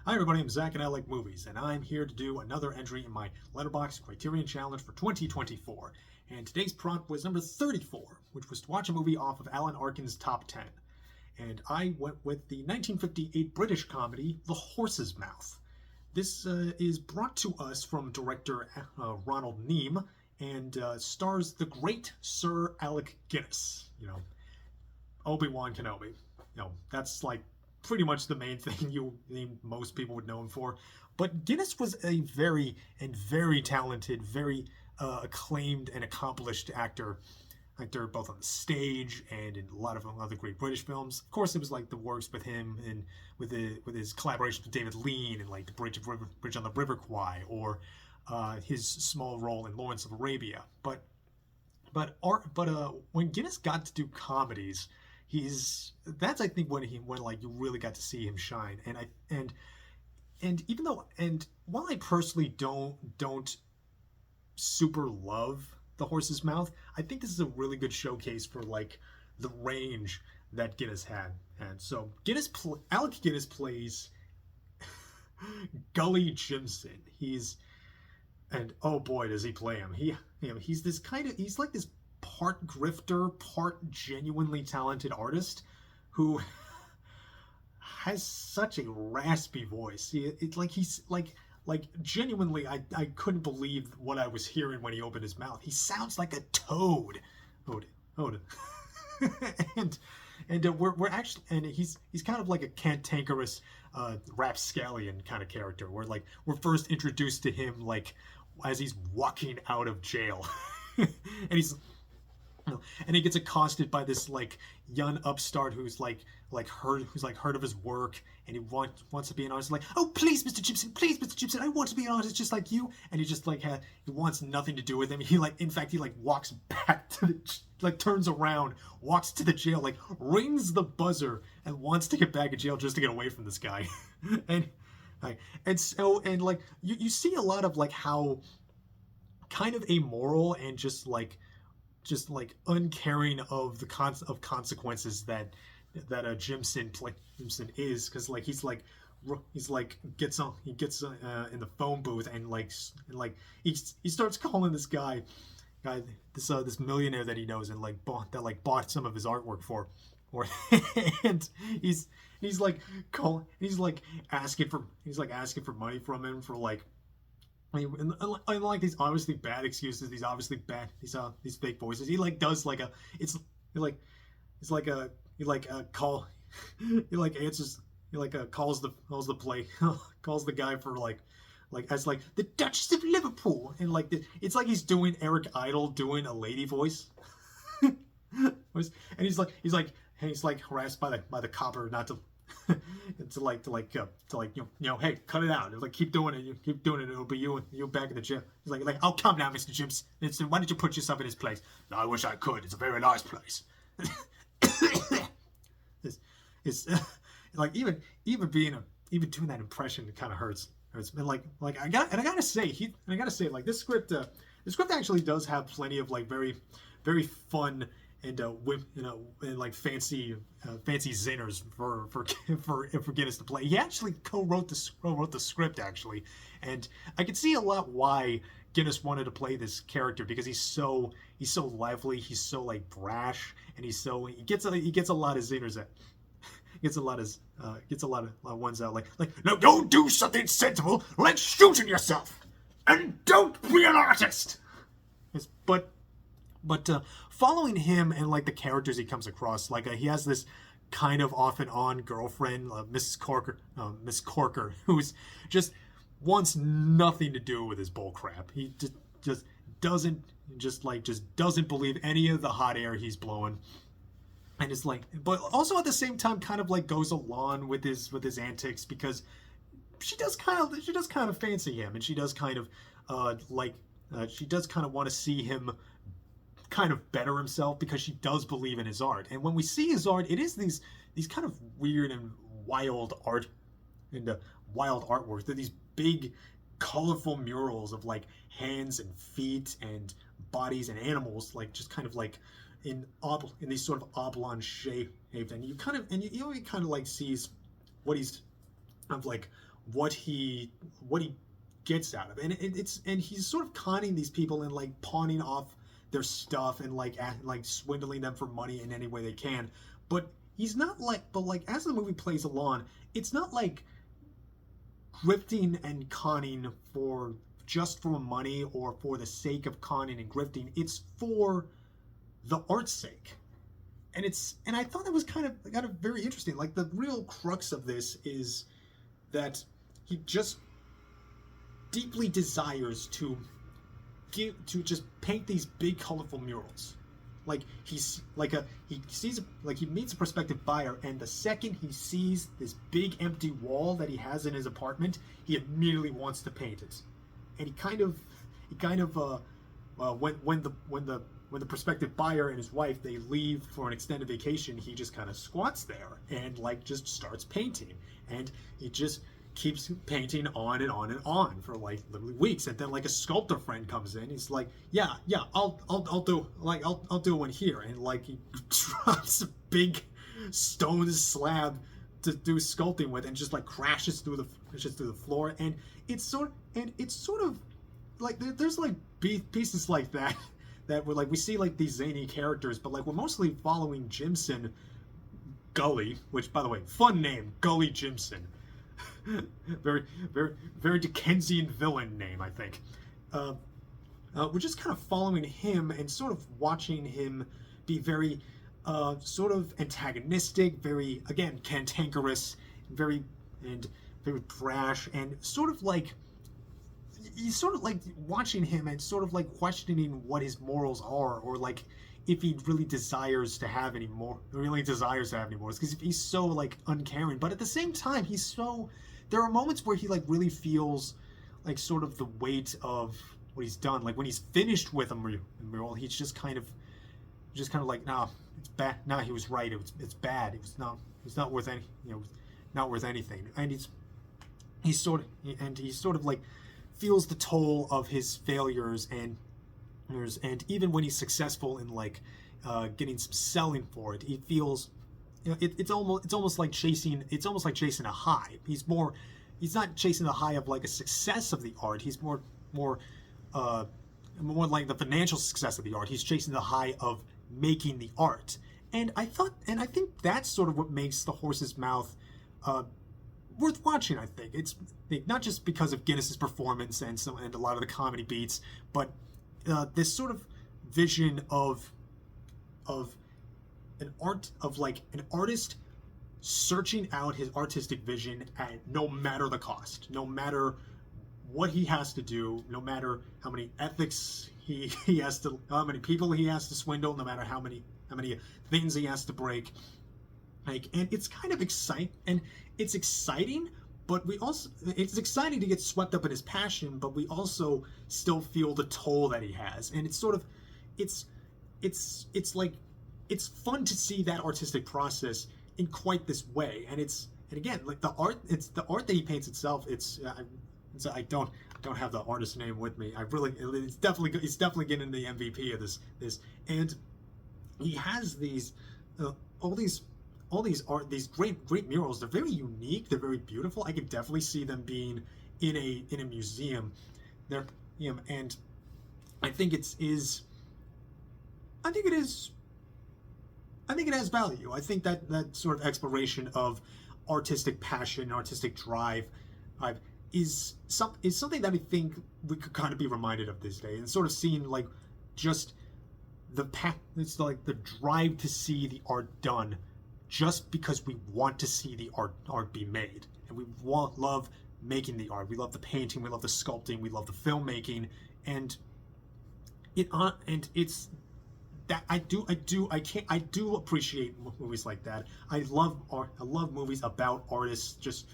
Hi everybody, I'm Zach and I like movies, and I'm here to do another entry in my Letterboxd Criterion Challenge for 2024. And today's prompt was number 34, which was to watch a movie off of Alan Arkin's top 10. And I went with the 1958 British comedy, The Horse's Mouth. This is brought to us from director Ronald Neame, and stars the great Sir Alec Guinness. Obi-Wan Kenobi. That's like pretty much the main thing most people would know him for. But Guinness was a very talented, very acclaimed and accomplished actor both on the stage and in a lot of other great British films. Of course, it was like the works with him and with his collaborations with David Lean and like the Bridge on the River Kwai, or his small role in Lawrence of Arabia. But when Guinness got to do comedies, that's I think when like you really got to see him shine. And while I personally don't super love The Horse's Mouth, I think this is a really good showcase for like the range that Guinness had. And so Alec Guinness plays Gulley Jimson. And oh boy, does he play him. He's like this part grifter, part genuinely talented artist who has such a raspy voice. He's genuinely, I couldn't believe what I was hearing when he opened his mouth. He sounds like a toad. Ode. We're actually, and he's kind of like a cantankerous rapscallion kind of character, where like we're first introduced to him like as he's walking out of jail. And he gets accosted by this like young upstart who's heard of his work, and he wants to be an artist. Like, oh please, Mr. Gibson, I want to be an artist just like you. And he just like he wants nothing to do with him. He walks back to turns around, walks to the jail, like rings the buzzer, and wants to get back in jail just to get away from this guy. You see a lot of like how kind of amoral and just like uncaring of the consequences that Jimson is, because like he gets in the phone booth and he starts calling this guy this millionaire that he knows and bought some of his artwork for, and he's asking for money from him for like. And like these obviously bad excuses, these fake voices. He like does like calls the guy for like as like the Duchess of Liverpool, and it's like he's doing Eric Idle doing a lady voice. And he's harassed by the copper not to. Hey, cut it out. Like, keep doing it. It'll be you back in the jail. He's like, oh, come now, Mr. Jimson. Why don't you put yourself in his place? No, I wish I could. It's a very nice place. it's like even doing that impression, it kind of hurts. And I gotta say, like this script actually does have plenty of like very, very fun and and like fancy zingers for Guinness to play. He actually co-wrote the script actually, and I could see a lot why Guinness wanted to play this character, because he's so lively, he's so like brash, and he gets a lot of zingers at. Gets a lot of ones out like no, don't do something sensible like shooting yourself, and don't be an artist. Yes, but following him and like the characters he comes across, like he has this kind of off and on girlfriend, Miss Corker, who's just wants nothing to do with his bull crap. He just doesn't believe any of the hot air he's blowing, and it's like, but also at the same time kind of like goes along with his antics, because she does kind of fancy him, and she does kind of want to see him kind of better himself, because she does believe in his art. And when we see his art, it is these kind of weird and wild artwork. They're these big colorful murals of like hands and feet and bodies and animals, like just kind of like in these sort of oblong shape, and you kind of like sees what he's what he gets out of it. And and he's sort of conning these people and like pawning off their stuff and like swindling them for money in any way they can. But he's not like, but like as the movie plays along, it's not like grifting and conning for just for money or for the sake of conning and grifting. It's for the art's sake. And I thought that was kind of very interesting. Like the real crux of this is that he just deeply desires to just paint these big colorful murals. Like he meets a prospective buyer, and the second he sees this big empty wall that he has in his apartment, he immediately wants to paint it. And when the prospective buyer and his wife, they leave for an extended vacation, he just kind of squats there and like just starts painting, and he just keeps painting on and on and on for like literally weeks. And then like a sculptor friend comes in, he's like, yeah, I'll do one here, and like he drops a big stone slab to do sculpting with, and just like crashes through the floor. And it's sort of like there's like pieces like that we're like, we see like these zany characters, but like we're mostly following Jimson, Gulley, which by the way, fun name, Gulley Jimson. very, very, very Dickensian villain name, I think. We're just kind of following him and sort of watching him be very sort of antagonistic, very, again, cantankerous, very brash, and sort of like, he's sort of like watching him and sort of like questioning what his morals are, or like if he really desires to have any morals, because he's so like uncaring. But at the same time, there are moments where he like really feels like sort of the weight of what he's done. Like when he's finished with a mural, he's just kind of like, nah, it's bad. Nah, he was right. It's bad. It's not worth any, not worth anything. And he's sort of like feels the toll of his failures, and even when he's successful in like getting some selling for it, he feels, it's almost like chasing a high. He's not chasing the high of like a success of the art. He's more like the financial success of the art. He's chasing the high of making the art. And I think that's sort of what makes The Horse's Mouth worth watching. I think it's not just because of Guinness's performance and a lot of the comedy beats, but this sort of vision of an artist searching out his artistic vision at no matter the cost, no matter what he has to do, no matter how many ethics how many people he has to swindle, no matter how many things he has to break. Like, and it's kind of exciting, but it's exciting to get swept up in his passion, but we also still feel the toll that he has. And it's sort of, it's fun to see that artistic process in quite this way. And again, like the art that he paints itself. I don't have the artist name with me. He's definitely getting the MVP of this, and he has these, all these great murals. They're very unique. They're very beautiful. I could definitely see them being in a museum. And I think it has value. I think that sort of exploration of artistic passion, artistic drive, is something that I think we could kind of be reminded of this day, and sort of seeing like just it's like the drive to see the art done, just because we want to see the art be made, and we love making the art. We love the painting, we love the sculpting, we love the filmmaking, and it's that I do appreciate movies like that. I love movies about artists just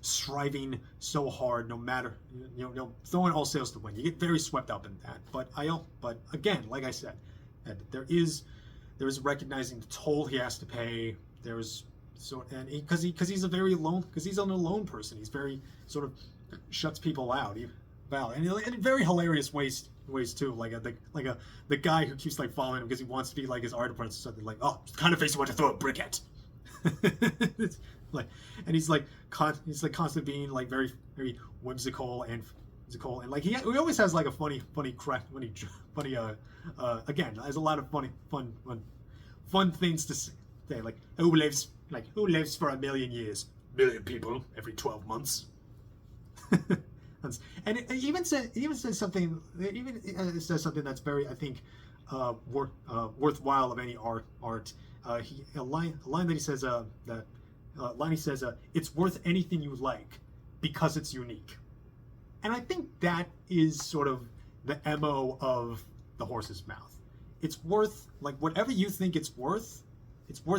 striving so hard, no matter throwing all sails to win. You get very swept up in that. But again, like I said, there is recognizing the toll he has to pay. Because he's a very alone, because he's an alone person. He's very sort of shuts people out. And in very hilarious ways too. Like the guy who keeps like following him because he wants to be like his art apprentice or something. Like, oh, the kind of face you want to throw a brick at. It's and he's like constantly being like very very whimsical and like he always has like a funny again, has a lot of fun things to say, like who lives for 1,000,000 years? 1,000,000 people every 12 months. And it even says something that's very, I think, worthwhile of any art. A line that he says it's worth anything you like because it's unique. And I think that is sort of the MO of The Horse's Mouth. It's worth, like, whatever you think it's worth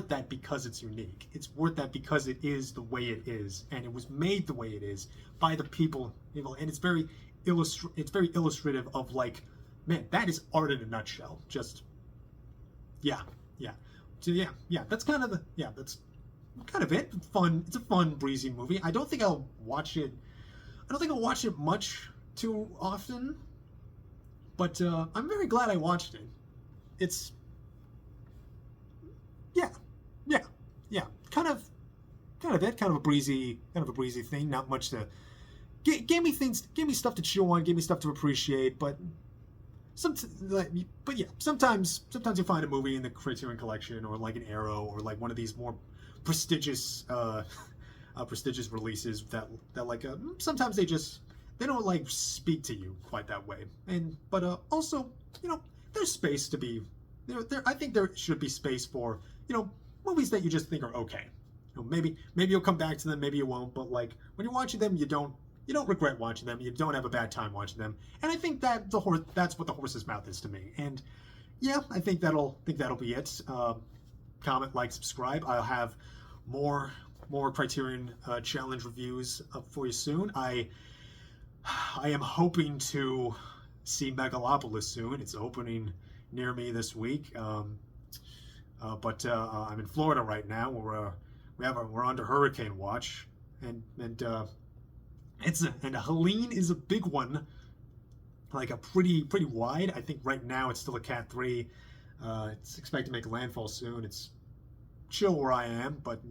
that because it's unique. It's worth that because it is the way it is, and it was made the way it is by the people, and it's very illustrative of, like, man, that is art in a nutshell. Just that's kind of it. Fun. It's a fun, breezy movie. I don't think I'll watch it much too often, but I'm very glad I watched it. It's kind of it. Kind of a breezy thing. Not much to gave me stuff to chew on, gave me stuff to appreciate, but sometimes you find a movie in the Criterion collection, or like an Arrow, or like one of these more prestigious releases that like sometimes they don't like speak to you quite that way. But also, there's space to be there. I think there should be space for movies that you just think are okay. Maybe you'll come back to them, maybe you won't. But like when you're watching them, you don't regret watching them. You don't have a bad time watching them. And I think that that's what The Horse's Mouth is to me. And yeah, I think that'll be it. Comment, like, subscribe. I'll have more Criterion challenge reviews up for you soon. I am hoping to see Megalopolis soon. It's opening near me this week. But I'm in Florida right now. We're under hurricane watch, and Helene is a big one, like a pretty wide. I think right now it's still a Cat 3. It's expected to make landfall soon. It's chill where I am, but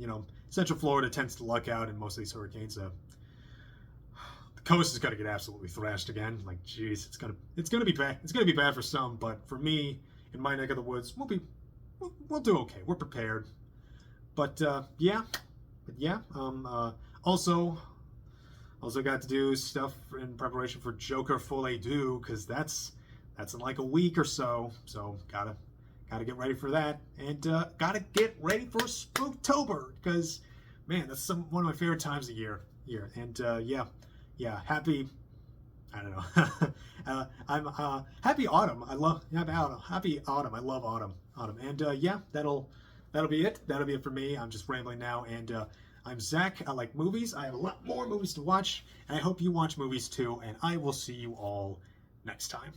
Central Florida tends to luck out in most of these hurricanes. The coast is gonna get absolutely thrashed again. Like, geez, it's gonna be bad. It's gonna be bad for some, but for me, in my neck of the woods, we'll do okay. We're prepared. But also got to do stuff in preparation for Joker Folie Deux, because that's in like a week or so. So gotta get ready for that, and gotta get ready for Spooktober, because man, that's one of my favorite times of year. And happy. I don't know. I'm happy autumn. Happy autumn. I love autumn. And that'll be it. That'll be it for me. I'm just rambling now. And I'm Zach. I like movies. I have a lot more movies to watch, and I hope you watch movies too. And I will see you all next time.